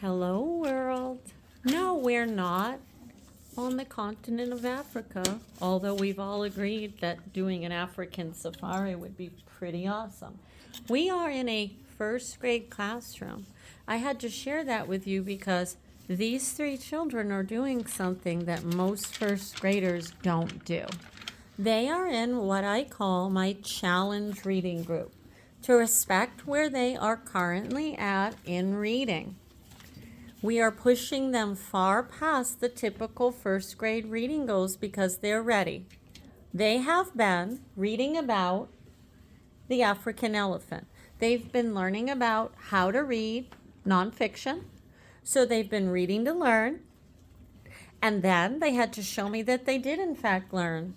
Hello, world. No, we're not on the continent of Africa, although we've all agreed that doing an African safari would be pretty awesome. We are in a first grade classroom. I had to share that with you because these three children are doing something that most first graders don't do. They are in what I call my challenge reading group to respect where they are currently at in reading. We are pushing them far past the typical first grade reading goals because they're ready. They have been reading about the African elephant. They've been learning about how to read nonfiction. So they've been reading to learn. And then they had to show me that they did in fact learn.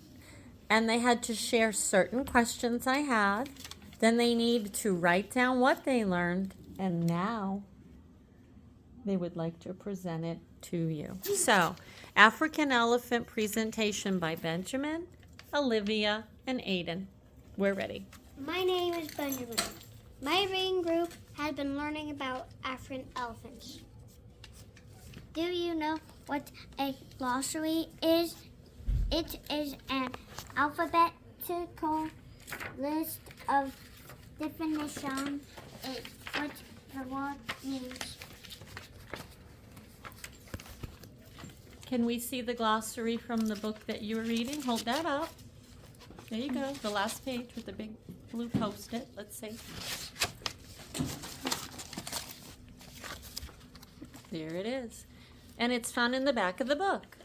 And they had to share certain questions I had. Then they need to write down what they learned. And now they would like to present it to you. So, African Elephant presentation by Benjamin, Olivia, and Aiden. We're ready. My name is Benjamin. My reading group has been learning about African elephants. Do you know what a glossary is? It is an alphabetical list of definitions of what the word means. Can we see the glossary from the book that you were reading? Hold that up. There you go. The last page with the big blue post-it. Let's see. There it is. And it's found in the back of the book.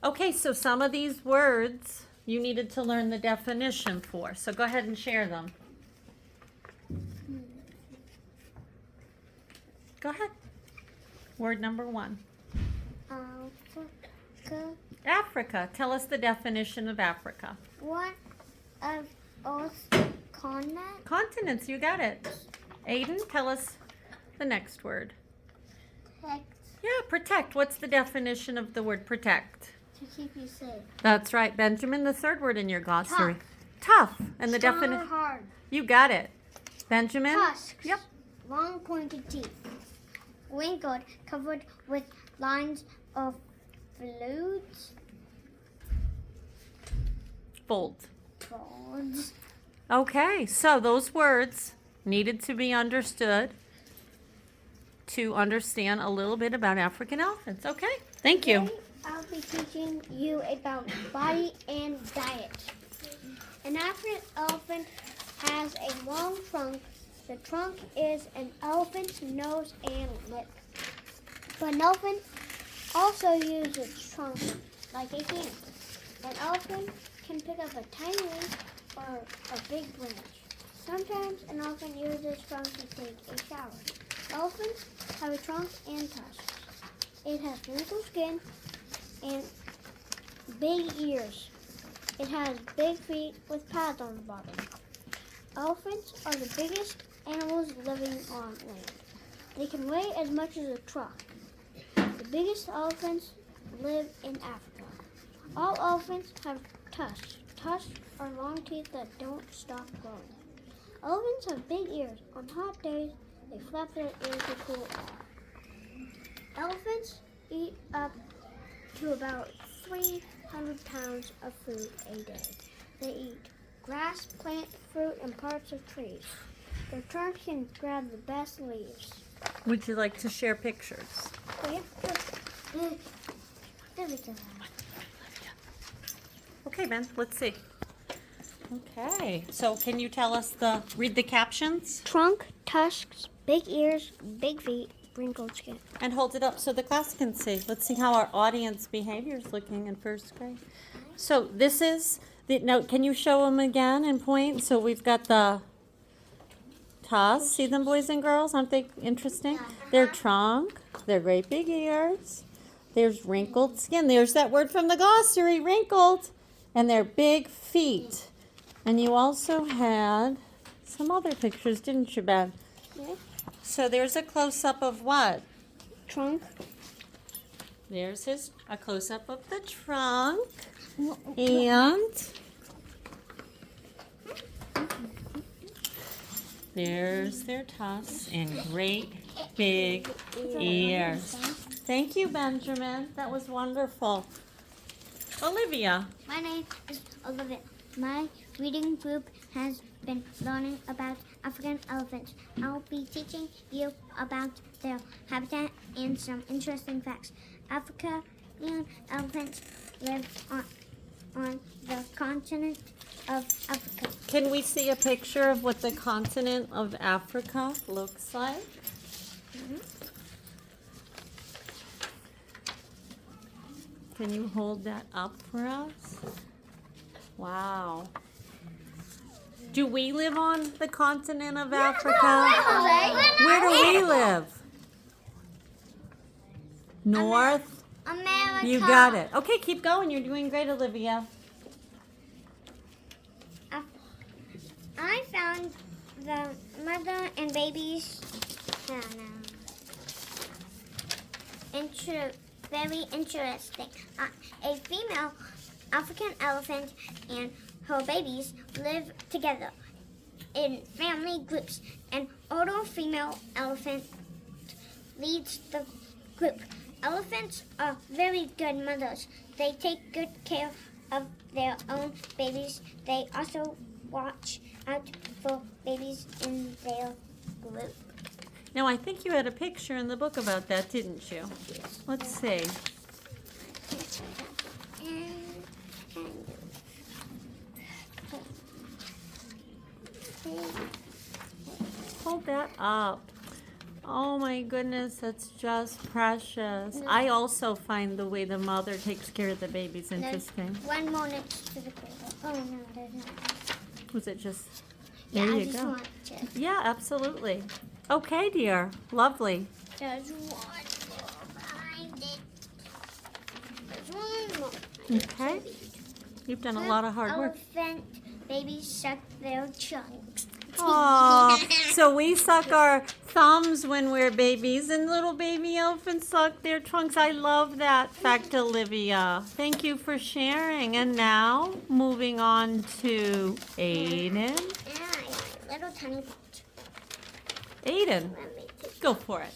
Okay, so some of these words you needed to learn the definition for. So go ahead and share them. Go ahead. Word number 1. Africa. Africa. Tell us the definition of Africa. One of us continents. Continents, you got it. Aiden, tell us the next word. Protect. Yeah, protect. What's the definition of the word protect? To keep you safe. That's right, Benjamin. The third word in your glossary. Tough. And the Strong or definition. hard. You got it. Benjamin? Tusks. Yep. Long pointed teeth. Wrinkled, covered with lines of fluids. Fold. Folds. Okay, so those words needed to be understood to understand a little bit about African elephants. Okay, thank you. Today, I'll be teaching you about body and diet. An African elephant has a long trunk. The trunk is an elephant's nose and lip. But an elephant also uses its trunk like a hand. An elephant can pick up a tiny leaf or a big branch. Sometimes an elephant uses its trunk to take a shower. Elephants have a trunk and tusks. It has wrinkled skin and big ears. It has big feet with pads on the bottom. Elephants are the biggest animals living on land. They can weigh as much as a truck. The biggest elephants live in Africa. All elephants have tusks. Tusks are long teeth that don't stop growing. Elephants have big ears. On hot days, they flap their ears to cool off. Elephants eat up to about 300 pounds of food a day. They eat grass, plant, fruit, and parts of trees. Their trunks can grab the best leaves. Would you like to share pictures? Oh, yeah, sure. There we go. Okay, Ben, let's see. Okay, so can you tell us read the captions? Trunk, tusks, big ears, big feet, wrinkled skin. And hold it up so the class can see. Let's see how our audience behavior is looking in first grade. So this is no. Can you show them again and point? So we've got the tusks. See them, boys and girls? Aren't they interesting? Their trunk. Their great big ears. There's wrinkled skin. There's that word from the glossary, wrinkled. And their big feet. And you also had some other pictures, didn't you, Ben? Yeah. So there's a close-up of what? Trunk. There's a close-up of the trunk. And there's their tusks and great big ears. Thank you, Benjamin. That was wonderful. Olivia. My name is Olivia. My reading group has been learning about African elephants. I'll be teaching you about their habitat and some interesting facts. African elephants live on the continent of Africa. Can we see a picture of what the continent of Africa looks like? Can you hold that up for us? Wow. Do we live on the continent of Africa? Where do we live? North? America. You got it. Okay, keep going. You're doing great, Olivia. I found the mother and babies very interesting. A female African elephant and her babies live together in family groups. An older female elephant leads the group. Elephants are very good mothers. They take good care of their own babies. They also watch out for babies in their group. Now, I think you had a picture in the book about that, didn't you? Let's see. Hold that up. Oh my goodness, that's just precious. I also find the way the mother takes care of the babies interesting. There's one more next to the cradle. Oh no, there's not. Was it just? Yeah, There I you just go. want to. Yeah, absolutely. Okay, dear. Lovely. There's one more behind it. There's one more. Okay. You've done a lot of hard work. Elephant babies suck their chunks. Oh, so we suck our thumbs when we're babies, and little baby elephants suck their trunks. I love that fact, Olivia. Thank you for sharing. And now, moving on to Aiden. Yeah, little tiny pot. Aiden, Let me take- go for it.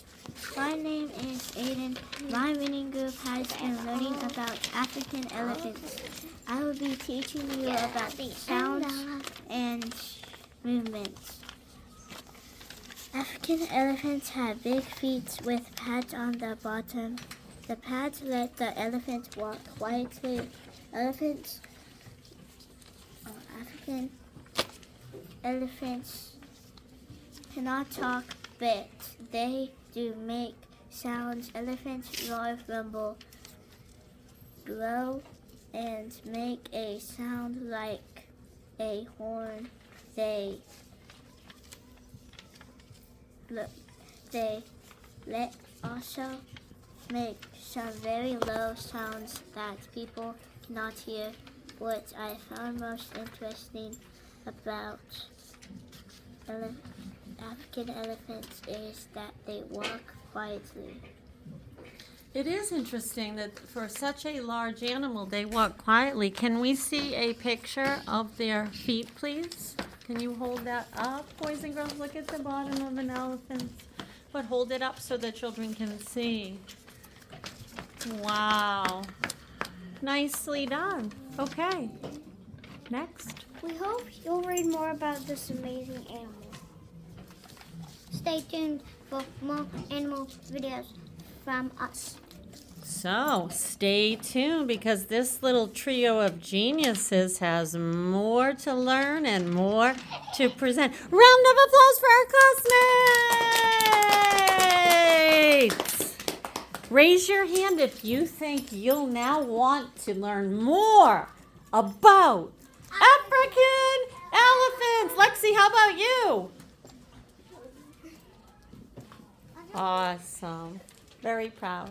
My name is Aiden. My reading group has been learning about African elephants. I will be teaching you about sounds and movements. African elephants have big feet with pads on the bottom. The pads let the elephants walk quietly. African elephants cannot talk, but they do make sounds. Elephants roar, rumble, blow, and make a sound like a horn. They let also make some very low sounds that people cannot hear. What I found most interesting about African elephants is that they walk quietly. It is interesting that for such a large animal, they walk quietly. Can we see a picture of their feet, please? Can you hold that up, boys and girls? Look at the bottom of an elephant. But hold it up so the children can see. Wow. Nicely done. Okay. Next. We hope you'll read more about this amazing animal. Stay tuned for more animal videos from us. So, stay tuned because this little trio of geniuses has more to learn and more to present. Round of applause for our classmates! Raise your hand if you think you'll now want to learn more about African elephants. Lexi, how about you? Awesome. Very proud.